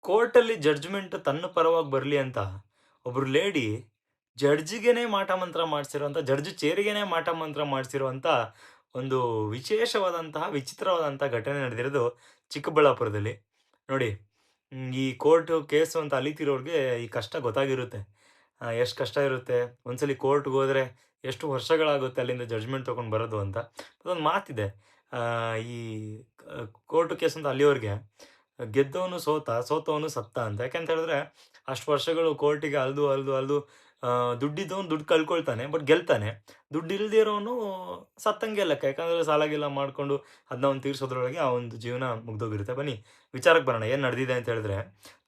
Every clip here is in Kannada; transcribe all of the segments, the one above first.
ಕೋರ್ಟಲ್ಲಿ ಜಡ್ಜ್‌ಮೆಂಟ್ ತನ್ನ ಪರವಾಗಿ ಬರಲಿ ಅಂತ ಒಬ್ರು ಲೇಡಿ ಜಡ್ಜ್‌ಗೆನೇ ಮಾಟಮಂತ್ರ ಮಾಡಿಸಿರುವಂಥ ಜಡ್ಜ್ ಚೇರಿಗೇನೆ ಮಾಟಮಂತ್ರ ಮಾಡಿಸಿರುವಂಥ ಒಂದು ವಿಶೇಷವಾದಂತಹ, ವಿಚಿತ್ರವಾದಂತಹ ಘಟನೆ ನಡೆದಿರೋದು ಚಿಕ್ಕಬಳ್ಳಾಪುರದಲ್ಲಿ. ನೋಡಿ, ಈ ಕೋರ್ಟು ಕೇಸು ಅಂತ ಅಲೀತಿರೋರ್ಗೆ ಈ ಕಷ್ಟ ಗೊತ್ತಾಗಿರುತ್ತೆ. ಎಷ್ಟು ಕಷ್ಟ ಇರುತ್ತೆ. ಒಂದ್ಸಲಿ ಕೋರ್ಟ್‌ಗೆ ಹೋದ್ರೆ ಎಷ್ಟು ವರ್ಷಗಳಾಗುತ್ತೆ ಅಲ್ಲಿಂದ ಜಡ್ಜ್‌ಮೆಂಟ್ ತಗೊಂಡು ಬರೋದು ಅಂತ. ಅದೊಂದು ಮಾತಿದೆ. ಈ ಕೋರ್ಟ್ ಕೇಸ್ ಅಂತ ಅಲ್ಲಿಯವರೆಗೆ ಗೆದ್ದವನು ಸೋತ, ಸೋತವನು ಸತ್ತ ಅಂತ. ಯಾಕಂತ ಹೇಳಿದ್ರೆ ಅಷ್ಟು ವರ್ಷಗಳು ಕೋರ್ಟಿಗೆ ಅಲ್ದು, ಅಲ್ದು, ಅಲ್ದು ದುಡ್ಡಿದ್ದವನು ದುಡ್ಡು ಕಳ್ಕೊಳ್ತಾನೆ. ಬಟ್ ಗೆಲ್ತಾನೆ. ದುಡ್ಡು ಇಲ್ದೇ ಇರೋನು ಸತ್ತಂಗೆ ಲೆಕ್ಕ. ಯಾಕಂದ್ರೆ ಸಾಲ ಗೀಲ ಮಾಡ್ಕೊಂಡು ಅದನ್ನ ಅವ್ನು ತೀರ್ಸೋದ್ರೊಳಗೆ ಆ ಒಂದು ಜೀವನ ಮುಗ್ದೋಗಿರುತ್ತೆ. ಬನ್ನಿ ವಿಚಾರಕ್ಕೆ ಬರೋಣ. ಏನು ನಡೆದಿದೆ ಅಂತ ಹೇಳಿದ್ರೆ,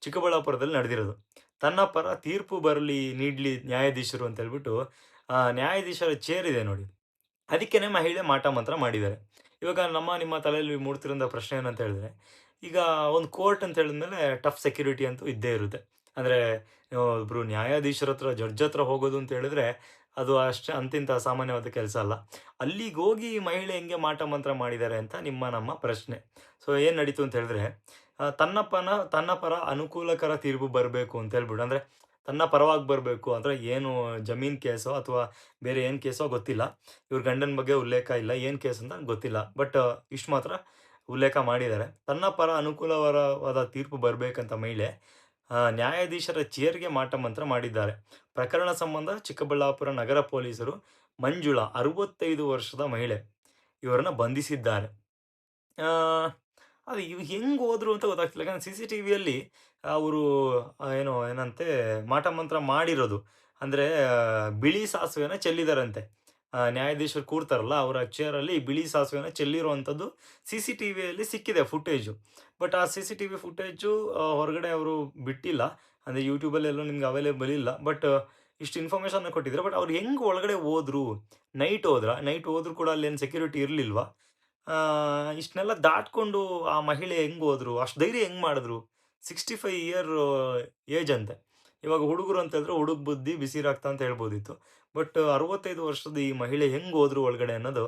ಚಿಕ್ಕಬಳ್ಳಾಪುರದಲ್ಲಿ ನಡೆದಿರೋದು. ತನ್ನ ಪರ ತೀರ್ಪು ಬರಲಿ, ನೀಡ್ಲಿ ನ್ಯಾಯಾಧೀಶರು ಅಂತ ಹೇಳ್ಬಿಟ್ಟು ನ್ಯಾಯಾಧೀಶರ ಚೇರ್ ಇದೆ ನೋಡಿ. ಅದಕ್ಕೇನೆ ಮಹಿಳೆ ಮಾಟಮಂತ್ರ ಮಾಡಿದ್ದಾರೆ. ಇವಾಗ ನಮ್ಮ ನಿಮ್ಮ ತಲೆಯಲ್ಲಿ ಮೂಡ್ತಿರೋಂಥ ಪ್ರಶ್ನೆ ಏನಂತ ಹೇಳಿದ್ರೆ, ಈಗ ಒಂದು ಕೋರ್ಟ್ ಅಂತ ಹೇಳಿದ್ಮೇಲೆ ಟಫ್ ಸೆಕ್ಯೂರಿಟಿ ಅಂತೂ ಇದ್ದೇ ಇರುತ್ತೆ. ಅಂದ್ರೆ ಒಬ್ರು ನ್ಯಾಯಾಧೀಶರ ಹತ್ರ, ಜಡ್ಜ್ ಹತ್ರ ಹೋಗೋದು ಅಂತ ಹೇಳಿದ್ರೆ, ಅದು ಅಷ್ಟೇ ಅಂತಿಂತ ಅಸಾಮಾನ್ಯವಾದ ಕೆಲಸ ಅಲ್ಲ. ಅಲ್ಲಿಗೋಗಿ ಈ ಮಹಿಳೆ ಹೆಂಗೆ ಮಾಟಮಂತ್ರ ಮಾಡಿದ್ದಾರೆ ಅಂತ ನಮ್ಮ ಪ್ರಶ್ನೆ. ಸೊ ಏನ್ ನಡೀತು ಅಂತ ಹೇಳಿದ್ರೆ, ತನ್ನ ಪರ ಅನುಕೂಲಕರ ತೀರ್ಪು ಬರಬೇಕು ಅಂತ ಹೇಳ್ಬಿಟ್ಟು, ಅಂದ್ರೆ ತನ್ನ ಪರವಾಗಿ ಬರಬೇಕು ಅಂದ್ರೆ ಏನು, ಜಮೀನ್ ಕೇಸೋ ಅಥವಾ ಬೇರೆ ಏನು ಕೇಸೋ ಗೊತ್ತಿಲ್ಲ. ಇವ್ರ ಗಂಡನ ಬಗ್ಗೆ ಉಲ್ಲೇಖ ಇಲ್ಲ. ಏನು ಕೇಸ್ ಅಂತ ಗೊತ್ತಿಲ್ಲ. ಬಟ್ ಇಷ್ಟು ಮಾತ್ರ ಉಲ್ಲೇಖ ಮಾಡಿದ್ದಾರೆ. ತನ್ನ ಪರ ಅನುಕೂಲಕರವಾದ ತೀರ್ಪು ಬರಬೇಕಂತ ಮಹಿಳೆ ನ್ಯಾಯಾಧೀಶರ ಚೇರ್‌ಗೆ ಮಾಟಮಂತ್ರ ಮಾಡಿದ್ದಾರೆ. ಪ್ರಕರಣ ಸಂಬಂಧ ಚಿಕ್ಕಬಳ್ಳಾಪುರ ನಗರ ಪೊಲೀಸರು ಮಂಜುಳಾ 65 ವರ್ಷದ ಮಹಿಳೆ ಇವರನ್ನ ಬಂಧಿಸಿದ್ದಾರೆ. ಆ, ಅದು ಹೆಂಗ್ ಹೋದ್ರು ಅಂತ ಗೊತ್ತಾಗ್ತಿಲ್ಲ. ಯಾಕಂದ್ರೆ CCTVಯಲ್ಲಿ ಅವರು ಏನೋ ಏನಂತೆ ಮಾಟಮಂತ್ರ ಮಾಡಿರೋದು. ಅಂದ್ರೆ ಬಿಳಿ ಸಾಸಿವೆನ ಚೆಲ್ಲಿದಾರಂತೆ. ನ್ಯಾಯಾಧೀಶರು ಕೂರ್ತಾರಲ್ಲ ಅವರ ಚೇರಲ್ಲಿ ಬಿಳಿ ಸಾಸಿವೆನ ಚೆಲ್ಲಿರುವಂಥದ್ದು CCTVಯಲ್ಲಿ ಸಿಕ್ಕಿದೆ ಫುಟೇಜು. ಬಟ್ ಆ CCTV ಫುಟೇಜು ಹೊರಗಡೆ ಅವರು ಬಿಟ್ಟಿಲ್ಲ. ಅಂದ್ರೆ ಯೂಟ್ಯೂಬಲ್ಲಿ ಎಲ್ಲೂ ನಿಮ್ಗೆ ಅವೈಲೇಬಲ್ ಇಲ್ಲ. ಬಟ್ ಇಷ್ಟು ಇನ್ಫಾರ್ಮೇಷನ್‌ನ ಕೊಟ್ಟಿದ್ದಾರೆ. ಬಟ್ ಅವ್ರು ಹೆಂಗ್ ಒಳಗಡೆ ಹೋದ್ರು? ನೈಟ್ ಹೋದ್ರಾ? ನೈಟ್ ಹೋದ್ರು ಕೂಡ ಅಲ್ಲೇನು ಸೆಕ್ಯೂರಿಟಿ ಇರ್ಲಿಲ್ವಾ? ಇಷ್ಟನ್ನೆಲ್ಲ ದಾಟ್ಕೊಂಡು ಆ ಮಹಿಳೆ ಹೆಂಗ್ ಹೋದ್ರು? ಅಷ್ಟು ಧೈರ್ಯ ಹೆಂಗ್ ಮಾಡಿದ್ರು? 65 ಇಯರ್ ಏಜ್ ಅಂತೆ. ಇವಾಗ ಹುಡುಗರು ಅಂತ ಹೇಳಿದ್ರೆ ಹುಡುಗ ಬುದ್ಧಿ ಬಿಸಿ ರಕ್ತ ಅಂತ ಹೇಳ್ಬೋದಿತ್ತು. ಬಟ್ 65 ವರ್ಷದ ಈ ಮಹಿಳೆ ಹೆಂಗ್ ಹೋದ್ರು ಒಳಗಡೆ ಅನ್ನೋದು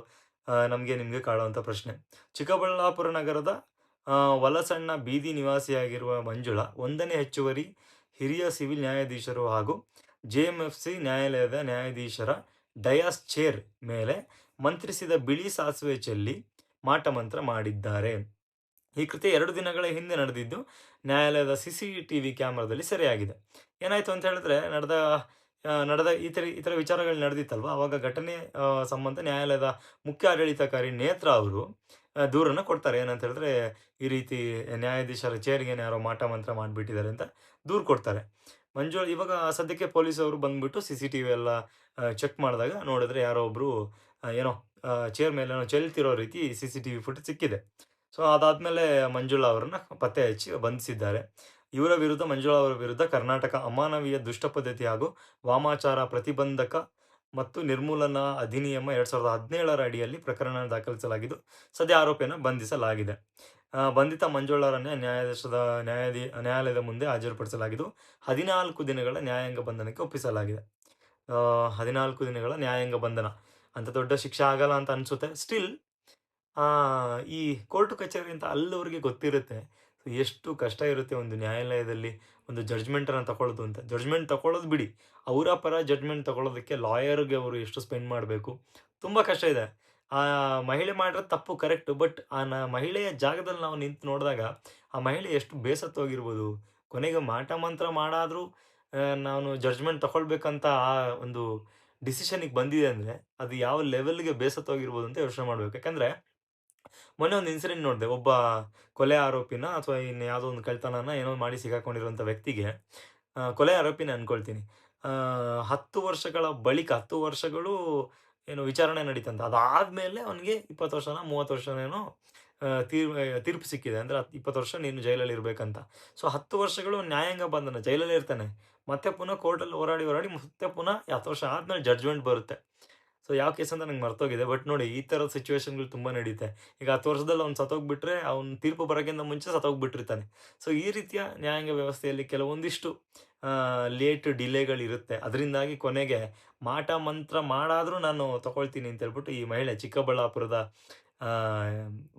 ನಮ್ಗೆ ನಿಮ್ಗೆ ಕಾಡುವಂಥ ಪ್ರಶ್ನೆ. ಚಿಕ್ಕಬಳ್ಳಾಪುರ ನಗರದ ವಲಸಣ್ಣ ಬೀದಿ ನಿವಾಸಿಯಾಗಿರುವ ಮಂಜುಳಾ 1ನೇ ಹೆಚ್ಚುವರಿ ಹಿರಿಯ ಸಿವಿಲ್ ನ್ಯಾಯಾಧೀಶರು ಹಾಗೂ JMFC ನ್ಯಾಯಾಲಯದ ನ್ಯಾಯಾಧೀಶರ ಡಯಾಸ್ ಚೇರ್ ಮೇಲೆ ಮಂತ್ರಿಸಿದ ಬಿಳಿ ಸಾಸಿವೆ ಚೆಲ್ಲಿ ಮಾಟಮಂತ್ರ ಮಾಡಿದ್ದಾರೆ. ಈ ಕೃತ್ಯ 2 ದಿನಗಳ ಹಿಂದೆ ನಡೆದಿದ್ದು, ನ್ಯಾಯಾಲಯದ CCTV ಕ್ಯಾಮೆರಾದಲ್ಲಿ ಸೆರೆಯಾಗಿದೆ. ಏನಾಯ್ತು ಅಂತ ಹೇಳಿದ್ರೆ, ನಡೆದ ಈ ಥರ ವಿಚಾರಗಳು ನಡೆದಿತ್ತಲ್ವಾ, ಆವಾಗ ಘಟನೆ ಸಂಬಂಧ ನ್ಯಾಯಾಲಯದ ಮುಖ್ಯ ಆಡಳಿತಾಧಿಕಾರಿ ನೇತ್ರಾ ಅವರು ದೂರನ್ನ ಕೊಡ್ತಾರೆ. ಏನಂತ ಹೇಳಿದ್ರೆ, ಈ ರೀತಿ ನ್ಯಾಯಾಧೀಶರ ಚೇರ್‌ಗೇನೆ ಯಾರೋ ಮಾಟಮಂತ್ರ ಮಾಡಿಬಿಟ್ಟಿದ್ದಾರೆ ಅಂತ ದೂರು ಕೊಡ್ತಾರೆ. ಇವಾಗ ಸದ್ಯಕ್ಕೆ ಪೊಲೀಸವರು ಬಂದ್ಬಿಟ್ಟು CCTV ಎಲ್ಲ ಚೆಕ್ ಮಾಡಿದಾಗ ನೋಡಿದ್ರೆ ಯಾರೋ ಒಬ್ರು ಏನೋ ಚೇರ್ ಮೇಲೇನೋ ಚೆಲ್ತಿರೋ ರೀತಿ CCTV ಫುಟೇಜ್ ಸಿಕ್ಕಿದೆ. ಸೊ ಅದಾದ್ಮೇಲೆ ಮಂಜುಳಾ ಅವರನ್ನ ಪತ್ತೆ ಹಚ್ಚಿ ಬಂಧಿಸಿದ್ದಾರೆ. ಮಂಜುಳಾ ಅವರ ವಿರುದ್ಧ ಕರ್ನಾಟಕ ಅಮಾನವೀಯ ದುಷ್ಟ ಪದ್ಧತಿ ಹಾಗೂ ವಾಮಾಚಾರ ಪ್ರತಿಬಂಧಕ ಮತ್ತು ನಿರ್ಮೂಲನಾ ಅಧಿನಿಯಮ 2017ರ ಅಡಿಯಲ್ಲಿ ಪ್ರಕರಣ ದಾಖಲಿಸಲಾಗಿದ್ದು, ಸದ್ಯ ಆರೋಪಿಯನ್ನು ಬಂಧಿಸಲಾಗಿದೆ. ಬಂಧಿತ ಮಂಜುಳಾರನ್ನ ನ್ಯಾಯಾಲಯದ ಮುಂದೆ ಹಾಜರುಪಡಿಸಲಾಗಿದ್ದು, 14 ದಿನಗಳ ನ್ಯಾಯಾಂಗ ಬಂಧನಕ್ಕೆ ಒಪ್ಪಿಸಲಾಗಿದೆ. 14 ದಿನಗಳ ನ್ಯಾಯಾಂಗ ಬಂಧನ. ಅಂತ ದೊಡ್ಡ ಶಿಕ್ಷೆ ಆಗಲ್ಲ ಅಂತ ಅನ್ಸುತ್ತೆ. ಸ್ಟಿಲ್ ಈ ಕೋರ್ಟ್ ಕಚೇರಿ ಅಂತ ಅಲ್ಲವರಿಗೆ ಗೊತ್ತಿರುತ್ತೆ. ಎಷ್ಟು ಕಷ್ಟ ಇರುತ್ತೆ ಒಂದು ನ್ಯಾಯಾಲಯದಲ್ಲಿ ಒಂದು ಜಡ್ಜ್‌ಮೆಂಟನ್ನ ತಗೊಳ್ಳೋದು ಅಂತ. ಜಡ್ಜ್‌ಮೆಂಟ್ ತಗೊಳ್ಳೋದು ಬಿಡಿ. ಅವರ ಪರ ಜಡ್ಜ್‌ಮೆಂಟ್ ತಗೊಳ್ಳೋದಕ್ಕೆ ಲಾಯರ್‌ಗೆ ಅವರು ಎಷ್ಟು ಸ್ಪೆಂಡ್ ಮಾಡಬೇಕು. ತುಂಬ ಕಷ್ಟ ಇದೆ. ಆ ಮಹಿಳೆ ಮಾಡಿರೋದು ತಪ್ಪು ಕರೆಕ್ಟು. ಬಟ್ ಆ ಮಹಿಳೆಯ ಜಾಗದಲ್ಲಿ ನಾವು ನಿಂತು ನೋಡಿದಾಗ, ಆ ಮಹಿಳೆ ಎಷ್ಟು ಬೇಸತ್ತೋಗಿರ್ಬೋದು. ಕೊನೆಗೆ ಮಾಟಮಂತ್ರ ಮಾಡಾದ್ರೂ ನಾನು ಜಡ್ಜ್‌ಮೆಂಟ್ ತಗೊಳ್ಬೇಕಂತ ಆ ಒಂದು ಡಿಸಿಷನ್‌ಗೆ ಬಂದಿದೆ ಅಂದ್ರೆ, ಅದು ಯಾವ ಲೆವೆಲ್‌ಗೆ ಬೇಸತ್ತೋಗಿರ್ಬೋದು ಅಂತ ಯೋಚನೆ ಮಾಡ್ಬೇಕು. ಯಾಕಂದ್ರೆ ಮೊನ್ನೆ ಒಂದು ಇನ್ಸಿಡೆಂಟ್ ನೋಡಿದೆ. ಒಬ್ಬ ಕೊಲೆ ಆರೋಪಿನ ಅಥವಾ ಯಾವುದೋ ಒಂದು ಕಳ್ತನನ ಏನೋ ಮಾಡಿ ಸಿಕ್ಕಾಕೊಂಡಿರುವಂಥ ವ್ಯಕ್ತಿಗೆ ಕೊಲೆ ಆರೋಪಿನೇ ಅನ್ಕೊಳ್ತೀನಿ. 10 ವರ್ಷಗಳ ಬಳಿಕ 10 ವರ್ಷಗಳು ಏನು ವಿಚಾರಣೆ ನಡೀತಂತೆ. ಅದಾದ್ಮೇಲೆ ಅವನಿಗೆ 20 ವರ್ಷನೋ 30 ವರ್ಷನೇನೋ ಅ, ತೀರ್ ತೀರ್ಪು ಸಿಕ್ಕಿದೆ. ಅಂದ್ರೆ 20 ವರ್ಷ ನೀನು ಜೈಲಲ್ಲಿ ಇರ್ಬೇಕಂತ. ಸೊ 10 ವರ್ಷಗಳು ನ್ಯಾಯಾಂಗ ಬಂಧನ ಜೈಲಲ್ಲೇ ಇರ್ತಾನೆ. ಮತ್ತೆ ಪುನಃ ಕೋರ್ಟಲ್ಲಿ ಹೋರಾಡಿ, ಹೋರಾಡಿ ಮತ್ತೆ ಪುನಃ 10 ವರ್ಷ ಆದ್ಮೇಲೆ ಜಡ್ಜ್‌ಮೆಂಟ್ ಬರುತ್ತೆ. ಸೊ ಯಾವ ಕೇಸ್ ಅಂತ ನಂಗೆ ಮರ್ತೋಗಿದೆ. ಬಟ್ ನೋಡಿ ಈ ಥರದ ಸಿಚುಯೇಷನ್‌ಗಳು ತುಂಬಾ ನಡೀತೆ. ಈಗ 10 ವರ್ಷದಲ್ಲಿ ಅವ್ನು ಸತ್ತೋಗ್ಬಿಟ್ರೆ, ಅವ್ನು ತೀರ್ಪು ಬರೋಕ್ಕಿಂತ ಮುಂಚೆ ಸತ್ತೋಗ್ಬಿಟ್ಟಿರ್ತಾನೆ. ಸೊ ಈ ರೀತಿಯ ನ್ಯಾಯಾಂಗ ವ್ಯವಸ್ಥೆಯಲ್ಲಿ ಕೆಲವೊಂದಿಷ್ಟು ಲೇಟ್ ಡಿಲೇಗಳಿರುತ್ತೆ. ಅದರಿಂದಾಗಿ ಕೊನೆಗೆ ಮಾಟ ಮಂತ್ರ ಮಾಡಾದ್ರೂ ನಾನು ತಗೊಳ್ತೀನಿ ಅಂತ ಹೇಳ್ಬಿಟ್ಟು ಈ ಮಹಿಳೆ ಚಿಕ್ಕಬಳ್ಳಾಪುರದ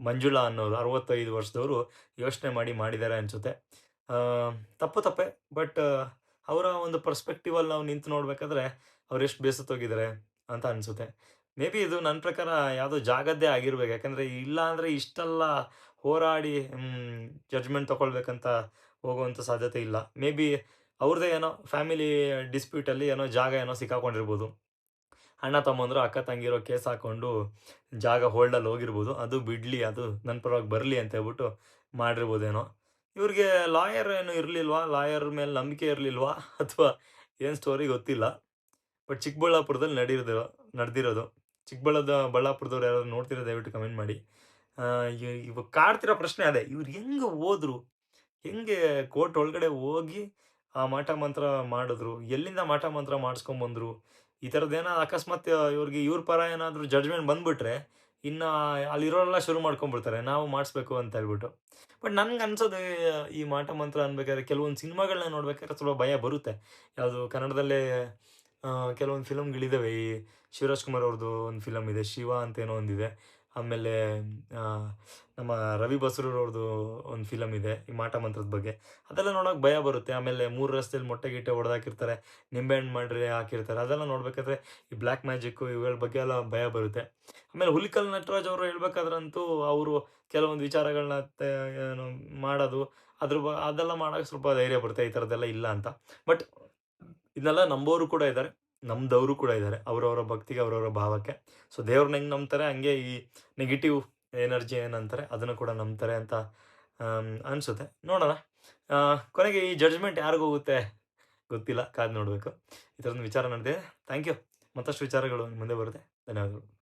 ಮಂಜುಳಾ ಅನ್ನೋರು 65 ವರ್ಷದವರು ಯೋಚನೆ ಮಾಡಿದ್ದಾರೆ ಅನ್ಸುತ್ತೆ. ತಪ್ಪು ತಪ್ಪೇ. ಬಟ್ ಅವರ ಒಂದು ಪರ್ಸ್ಪೆಕ್ಟಿವಲ್ಲಿ ನಾವು ನಿಂತು ನೋಡ್ಬೇಕಾದ್ರೆ ಅವರೆಷ್ಟು ಬೇಸತ್ತೋಗಿದ್ದಾರೆ ಅಂತ ಅನ್ಸುತ್ತೆ. ಮೇ ಬಿ ಇದು ನನ್ನ ಪ್ರಕಾರ ಯಾವುದೋ ಜಾಗದ್ದೇ ಆಗಿರ್ಬೇಕು. ಯಾಕಂದ್ರೆ ಇಲ್ಲ ಅಂದ್ರೆ ಇಷ್ಟೆಲ್ಲ ಹೋರಾಡಿ ಜಡ್ಜ್‌ಮೆಂಟ್ ತಗೊಳ್ಬೇಕಂತ ಹೋಗುವಂಥ ಸಾಧ್ಯತೆ ಇಲ್ಲ. ಮೇ ಬಿ ಅವ್ರದ್ದೇ ಏನೋ ಫ್ಯಾಮಿಲಿ ಡಿಸ್ಪ್ಯೂಟಲ್ಲಿ ಏನೋ ಜಾಗ ಏನೋ ಸಿಕ್ಕಾಕೊಂಡಿರ್ಬೋದು. ಅಣ್ಣ ತಮ್ಮಂದ್ರು, ಅಕ್ಕ ತಂಗಿರು ಕೇಸ್ ಹಾಕೊಂಡು ಜಾಗ ಹೋಲ್ಡಲ್ಲಿ ಹೋಗಿರ್ಬೋದು. ಅದು ಬಿಡ್ಲಿ, ಅದು ನನ್ನ ಪರವಾಗಿ ಬರಲಿ ಅಂತ ಹೇಳ್ಬಿಟ್ಟು ಮಾಡಿರ್ಬೋದೇನೋ. ಇವ್ರಿಗೆ ಲಾಯರ್ ಏನು ಇರ್ಲಿಲ್ವಾ? ಲಾಯರ್ ಮೇಲೆ ನಂಬಿಕೆ ಇರ್ಲಿಲ್ವಾ? ಅಥವಾ ಏನ್ ಸ್ಟೋರಿ ಗೊತ್ತಿಲ್ಲ. ಬಟ್ ಚಿಕ್ಕಬಳ್ಳಾಪುರದಲ್ಲಿ ನಡೆದಿರೋದು. ಬಳ್ಳಾಪುರದವ್ರು ಯಾರಾದ್ರು ನೋಡ್ತಿದ್ರೆ ದಯವಿಟ್ಟು ಕಮೆಂಟ್ ಮಾಡಿ. ಇವಾಗ ಕಾಡ್ತಿರೋ ಪ್ರಶ್ನೆ ಅದೇ. ಇವ್ರು ಹೆಂಗೆ ಹೋದ್ರು? ಹೆಂಗೆ ಕೋರ್ಟ್ ಒಳಗಡೆ ಹೋಗಿ ಆ ಮಾಟ ಮಂತ್ರ ಮಾಡಿದ್ರು? ಎಲ್ಲಿಂದ ಮಾಟ ಮಂತ್ರ ಮಾಡಿಸ್ಕೊಂಬಂದ್ರು? ಈ ಥರದ್ದೇನೋ ಅಕಸ್ಮಾತ್ ಇವ್ರಿಗೆ ಇವ್ರ ಪರ ಏನಾದ್ರು ಜಡ್ಜ್‌ಮೆಂಟ್ ಬಂದ್ಬಿಟ್ರೆ, ಇನ್ನ ಅಲ್ಲಿರೋರೆಲ್ಲ ಶುರು ಮಾಡ್ಕೊಂಡ್ಬಿಡ್ತಾರೆ. ನಾವು ಮಾಡಿಸ್ಬೇಕು ಅಂತ ಹೇಳ್ಬಿಟ್ಟು. ಬಟ್ ನನ್ಗನ್ಸೋದು ಈ ಮಾಟ ಮಂತ್ರ ಅನ್ಬೇಕಾದ್ರೆ ಕೆಲವೊಂದು ಸಿನಿಮಾಗಳನ್ನ ನೋಡ್ಬೇಕಾದ್ರೆ ಸ್ವಲ್ಪ ಭಯ ಬರುತ್ತೆ. ಯಾವುದು ಕನ್ನಡದಲ್ಲೇ ಕೆಲವೊಂದು ಫಿಲಮ್‌ಗಳಿದಾವೆ. ಈ ಶಿವರಾಜ್ ಕುಮಾರ್ ಅವ್ರದ್ದು ಒಂದು ಫಿಲಮ್ ಇದೆ. 'ಶಿವ' ಅಂತ ಏನೋ ಒಂದಿದೆ. ಆಮೇಲೆ ಆಹ್, ನಮ್ಮ ರವಿ ಬಸ್ರೂರವ್ರದ್ದು ಒಂದು ಫಿಲಮ್ ಇದೆ. ಈ ಮಾಟ ಮಂತ್ರದ ಬಗ್ಗೆ. ಅದೆಲ್ಲ ನೋಡೋಕೆ ಭಯ ಬರುತ್ತೆ. ಆಮೇಲೆ 3 ರಸ್ತೆಯಲ್ಲಿ ಮೊಟ್ಟೆ ಗಿಟ್ಟೆ ಹೊಡೆದಾಕಿರ್ತಾರೆ. ನಿಂಬೆಹಣ್ಣು ಮಾಡ್ರಿ ಹಾಕಿರ್ತಾರೆ. ಅದೆಲ್ಲ ನೋಡ್ಬೇಕಾದ್ರೆ ಈ ಬ್ಲಾಕ್ ಮ್ಯಾಜಿಕ್ಕು ಇವುಗಳ ಬಗ್ಗೆ ಎಲ್ಲ ಭಯ ಬರುತ್ತೆ. ಆಮೇಲೆ ಹುಲಿಕಲ್ ನಟರಾಜ್ ಅವರು ಹೇಳ್ಬೇಕಾದ್ರಂತೂ ಅವರು ಕೆಲವೊಂದು ವಿಚಾರಗಳನ್ನ ಏನು ಮಾಡೋದು, ಅದೆಲ್ಲ ಮಾಡಕ್ಕೆ ಸ್ವಲ್ಪ ಧೈರ್ಯ ಬರುತ್ತೆ. ಈ ಥರದ್ದೆಲ್ಲ ಇಲ್ಲ ಅಂತ. ಬಟ್ ಇದನ್ನೆಲ್ಲ ನಂಬೋರು ಕೂಡ ಇದ್ದಾರೆ. ನಂಬದವರು ಕೂಡ ಇದ್ದಾರೆ. ಅವರವರ ಭಕ್ತಿಗೆ, ಅವರವರ ಭಾವಕ್ಕೆ. ಸೊ ದೇವ್ರನ್ನ ಹೆಂಗ್ ನಂಬ್ತಾರೆ ಹಂಗೆ ಈ ನೆಗೆಟಿವ್ ಎನರ್ಜಿ ಏನಂತಾರೆ ಅದನ್ನು ಕೂಡ ನಂಬ್ತಾರೆ ಅಂತ ಅನ್ಸುತ್ತೆ. ನೋಡೋಣ. ಕೊನೆಗೆ ಈ ಜಡ್ಜ್‌ಮೆಂಟ್ ಯಾರಿಗೋಗುತ್ತೆ ಗೊತ್ತಿಲ್ಲ. ಕಾದ್ ನೋಡ್ಬೇಕು. ಈ ಥರದೊಂದು ವಿಚಾರ ನಡೆದಿದೆ. Thank you. ಮತ್ತಷ್ಟು ವಿಚಾರಗಳು ಮುಂದೆ ಬರುತ್ತೆ. ಧನ್ಯವಾದಗಳು.